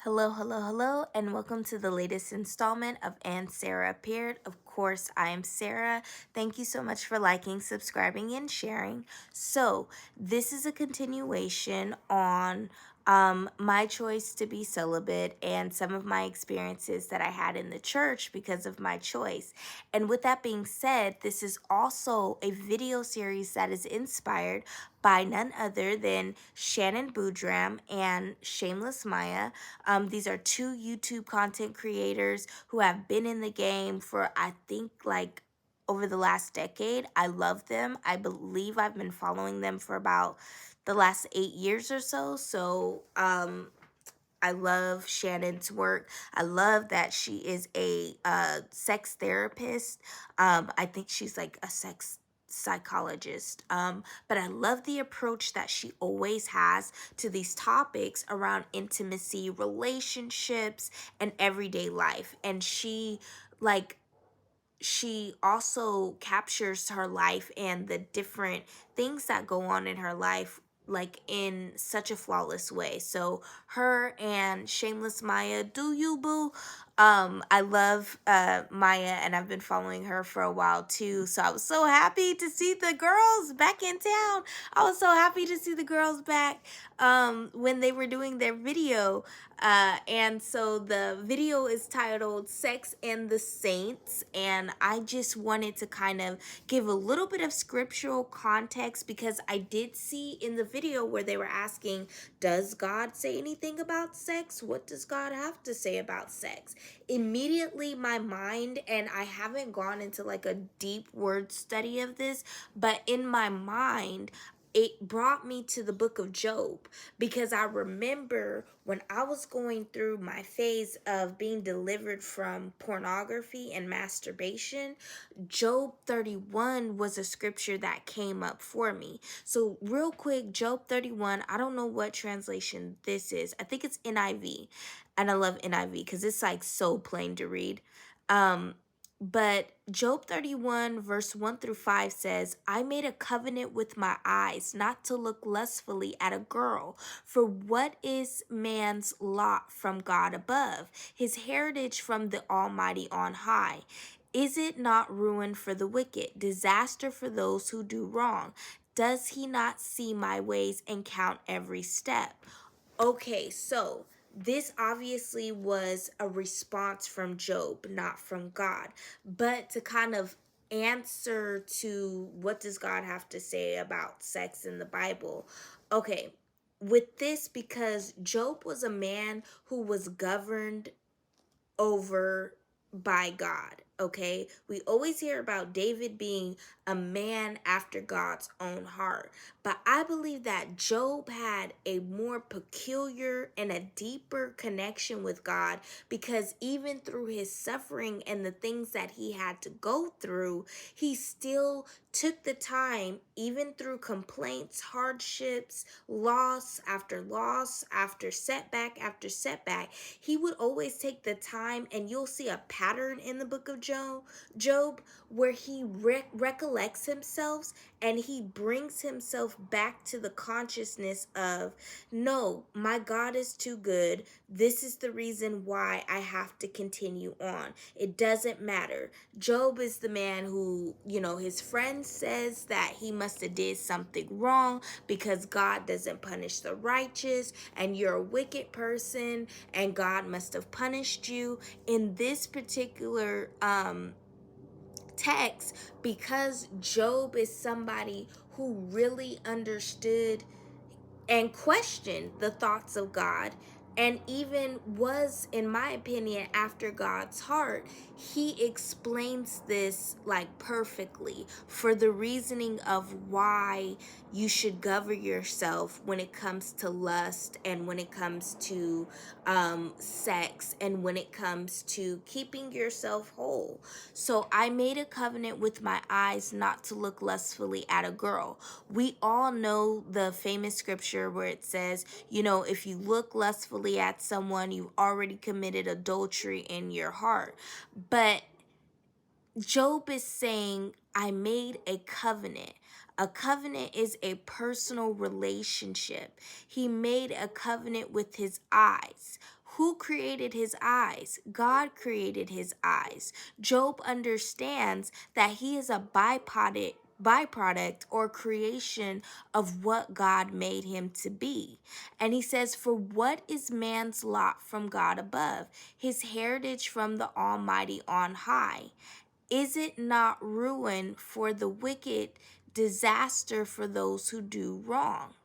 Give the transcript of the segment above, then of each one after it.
Hello, hello, hello, and welcome to the latest installment of And Sarah Appeared. Of course, I am Sarah. Thank you so much for liking, subscribing, and sharing. So, this is a continuation on my choice to be celibate and some of my experiences that I had in the church because of my choice. And with that being said, this is also a video series that is inspired by none other than Shannon Boudram and Shameless Maya. These are two YouTube content creators who have been in the game for, I think, like over the last decade. I love them. I believe I've been following them for about the last 8 years or so. I love Shannon's work. I love that she is a sex therapist. I think she's like a sex psychologist. But I love the approach that she always has to these topics around intimacy, relationships, and everyday life. And she also captures her life and the different things that go on in her life like in such a flawless way. So her and Shameless Maya, do you boo? I love Maya, and I've been following her for a while too. So I was so happy to see the girls back in town. I was so happy to see the girls back when they were doing their video. And so the video is titled Sex and the Saints. And I just wanted to kind of give a little bit of scriptural context because I did see in the video where they were asking, does God say anything about sex? What does God have to say about sex? Immediately, my mind, and I haven't gone into like a deep word study of this, but in my mind, it brought me to the book of Job because I remember when I was going through my phase of being delivered from pornography and masturbation, Job 31 was a scripture that came up for me. So, real quick, Job 31, I don't know what translation this is. I think it's NIV. And I love NIV because it's like so plain to read. Um, but Job 31, verse 1 through 5 says, I made a covenant with my eyes not to look lustfully at a girl. For what is man's lot from God above, his heritage from the Almighty on high? Is it not ruin for the wicked, disaster for those who do wrong? Does he not see my ways and count every step? Okay, so this obviously was a response from Job, not from God. But to kind of answer to what does God have to say about sex in the Bible, okay, with this, because Job was a man who was governed over by God. Okay, we always hear about David being a man after God's own heart, but I believe that Job had a more peculiar and a deeper connection with God because even through his suffering and the things that he had to go through, he still took the time, even through complaints, hardships, loss after setback, he would always take the time, and you'll see a pattern in the book of Job where he recollects himself and he brings himself back to the consciousness of, no, my God is too good. This is the reason why I have to continue on. It doesn't matter. Job is the man who, his friend says that he must have did something wrong because God doesn't punish the righteous and you're a wicked person and God must have punished you. In this particular text, because Job is somebody who really understood and questioned the thoughts of God, and even was, in my opinion, after God's heart, he explains this like perfectly for the reasoning of why you should govern yourself when it comes to lust and when it comes to sex and when it comes to keeping yourself whole. So I made a covenant with my eyes not to look lustfully at a girl. We all know the famous scripture where it says, if you look lustfully at someone, you've already committed adultery in your heart. But Job is saying, I made a covenant. A covenant is a personal relationship. He made a covenant with his eyes. Who created his eyes? God created his eyes. Job understands that he is a byproduct or creation of what God made him to be. And he says, "For what is man's lot from God above, his heritage from the Almighty on high? Is it not ruin for the wicked, disaster for those who do wrong?"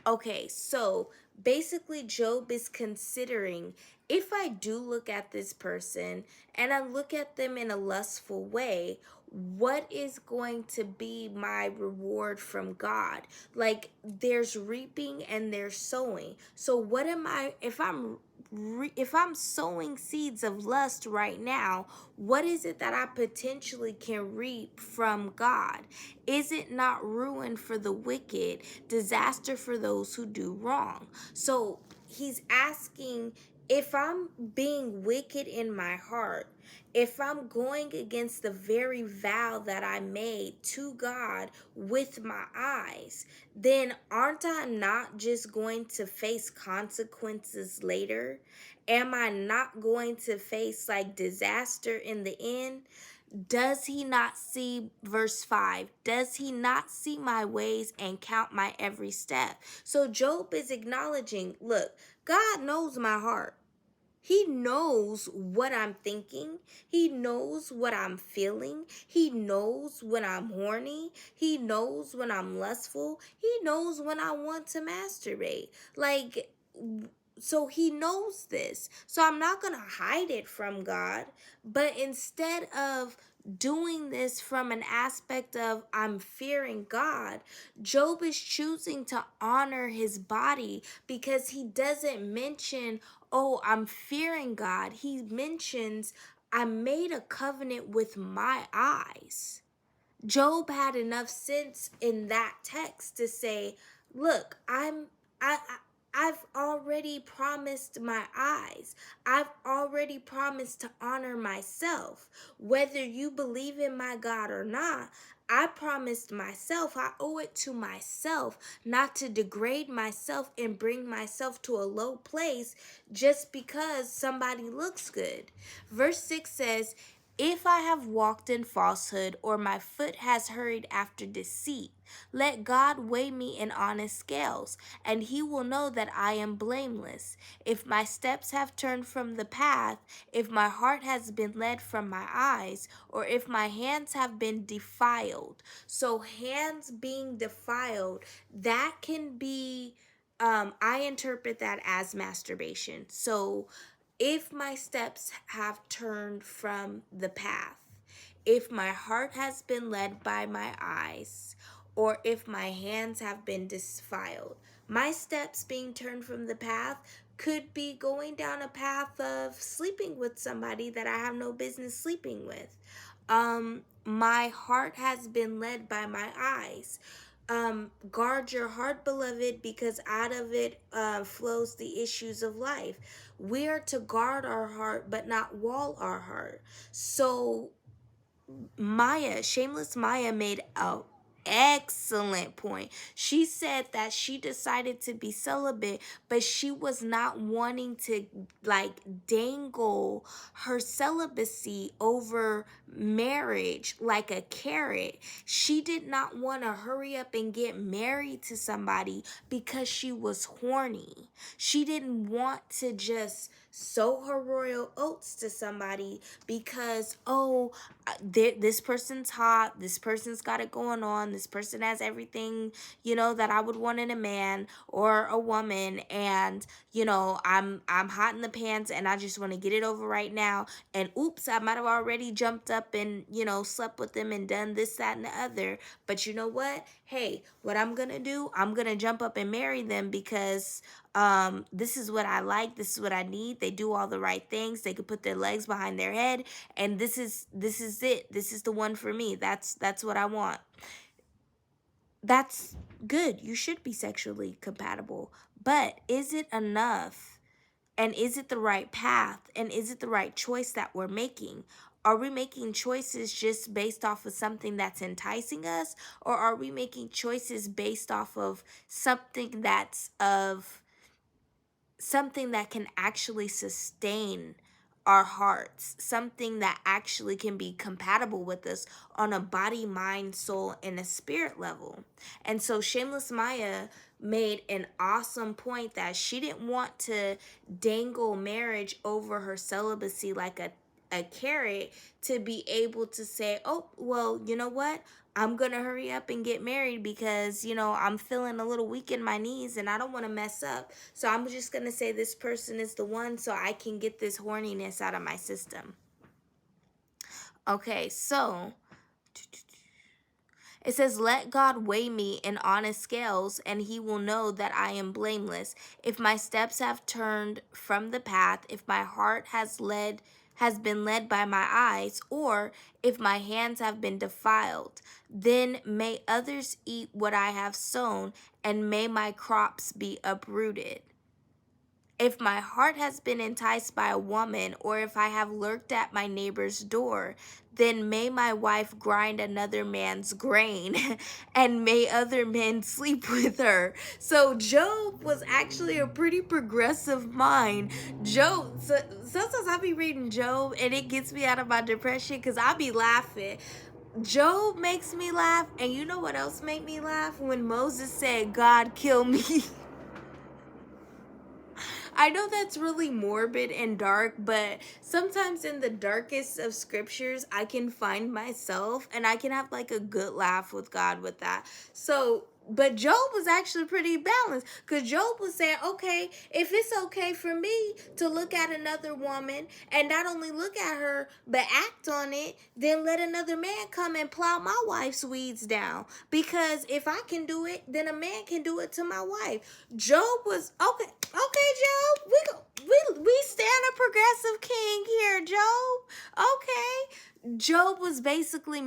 Okay, so basically, Job is considering, if I do look at this person and I look at them in a lustful way, what is going to be my reward from God? Like, there's reaping and there's sowing. So what am I, if I'm sowing seeds of lust right now, what is it that I potentially can reap from God? Is it not ruin for the wicked, disaster for those who do wrong? So he's asking, if I'm being wicked in my heart, if I'm going against the very vow that I made to God with my eyes, then aren't I not just going to face consequences later? Am I not going to face like disaster in the end? Does he not see, verse 5, does he not see my ways and count my every step? So Job is acknowledging, look, God knows my heart. He knows what I'm thinking. He knows what I'm feeling. He knows when I'm horny. He knows when I'm lustful. He knows when I want to masturbate. Like, so he knows this. So I'm not going to hide it from God. But instead of doing this from an aspect of I'm fearing God, Job is choosing to honor his body because he doesn't mention, oh, I'm fearing God. He mentions, I made a covenant with my eyes. Job had enough sense in that text to say, look, I I've already promised my eyes. I've already promised to honor myself. Whether you believe in my God or not, I promised myself, I owe it to myself not to degrade myself and bring myself to a low place just because somebody looks good. Verse 6 says, if I have walked in falsehood, or my foot has hurried after deceit, let God weigh me in honest scales, and he will know that I am blameless. If my steps have turned from the path, if my heart has been led from my eyes, or if my hands have been defiled. So hands being defiled, that can be, I interpret that as masturbation. So if my steps have turned from the path, if my heart has been led by my eyes, or if my hands have been defiled, my steps being turned from the path could be going down a path of sleeping with somebody that I have no business sleeping with. My heart has been led by my eyes. Guard your heart, beloved, because out of it flows the issues of life. We are to guard our heart, but not wall our heart. So Shameless Maya made a excellent point. She said that she decided to be celibate, but she was not wanting to like dangle her celibacy over marriage like a carrot. She did not want to hurry up and get married to somebody because she was horny. She didn't want to just sow her royal oats to somebody because, oh, this person's hot, this person's got it going on, this person has everything, that I would want in a man or a woman, and I'm hot in the pants and I just want to get it over right now, and oops, I might have already jumped up and slept with them and done this, that, and the other. But you know what, hey, what I'm gonna do, I'm gonna jump up and marry them because this is what I like, this is what I need. They do all the right things, they could put their legs behind their head, and this is it, this is the one for me. That's what I want. That's good, you should be sexually compatible, but is it enough? And is it the right path? And is it the right choice that we're making? Are we making choices just based off of something that's enticing us, or are we making choices based off of something that's of something that can actually sustain our hearts, something that actually can be compatible with us on a body, mind, soul, and a spirit level. And so Shameless Maya made an awesome point that she didn't want to dangle marriage over her celibacy like a carrot, to be able to say, oh, well, you know what? I'm going to hurry up and get married because, I'm feeling a little weak in my knees and I don't want to mess up. So I'm just going to say this person is the one so I can get this horniness out of my system. Okay, so it says, let God weigh me in honest scales, and he will know that I am blameless. If my steps have turned from the path, if my heart has been led by my eyes, or if my hands have been defiled, then may others eat what I have sown, and may my crops be uprooted. If my heart has been enticed by a woman, or if I have lurked at my neighbor's door, then may my wife grind another man's grain, and may other men sleep with her. So Job was actually a pretty progressive mind. Sometimes I be reading Job and it gets me out of my depression because I be laughing. Job makes me laugh, and you know what else made me laugh? When Moses said, God, kill me. I know that's really morbid and dark, but sometimes in the darkest of scriptures, I can find myself and I can have like a good laugh with God with that. But Job was actually pretty balanced, because Job was saying, okay, if it's okay for me to look at another woman and not only look at her but act on it, then let another man come and plow my wife's weeds down. Because if I can do it, then a man can do it to my wife. Job was okay, Job. We stand a progressive king here, Job. Okay. Job was basically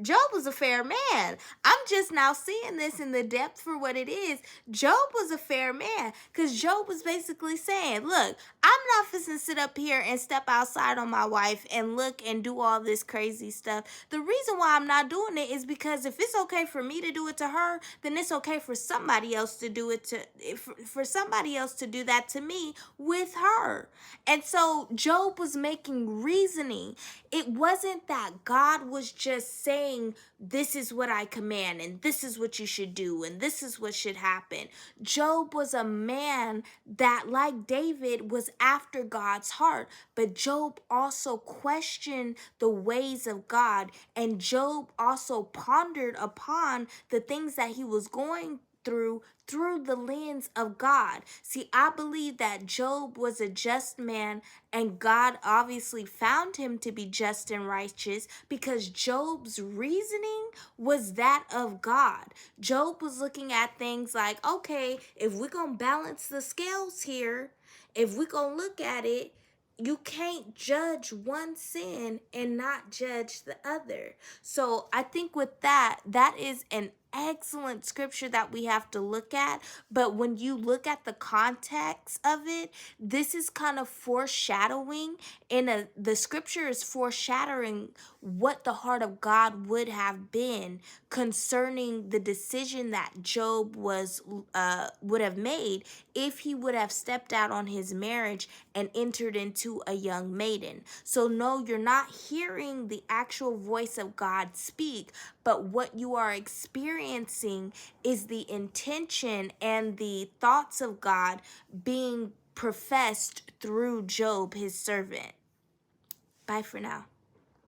Job was a fair man. I'm just now seeing this in the depth for what it is. Job was a fair man, because Job was basically saying, look, I'm not fixing to sit up here and step outside on my wife and look and do all this crazy stuff. The reason why I'm not doing it is because if it's okay for me to do it to her, then it's okay for somebody else to do it for somebody else to do that to me with her. And so Job was making reasoning. It wasn't that God was just saying, this is what I command, and this is what you should do, and this is what should happen. Job was a man that, like David, was after God's heart. But Job also questioned the ways of God, and Job also pondered upon the things that he was going through the lens of God. See, I believe that Job was a just man, and God obviously found him to be just and righteous because Job's reasoning was that of God. Job was looking at things like, okay, if we're going to balance the scales here, if we're going to look at it, you can't judge one sin and not judge the other. So I think with that is an excellent scripture that we have to look at. But when you look at the context of it, this is kind of foreshadowing. The scripture is foreshadowing what the heart of God would have been concerning the decision that Job would have made if he would have stepped out on his marriage and entered into a young maiden. So no, you're not hearing the actual voice of God speak, but what you are experiencing is the intention and the thoughts of God being professed through Job, his servant. Bye for now.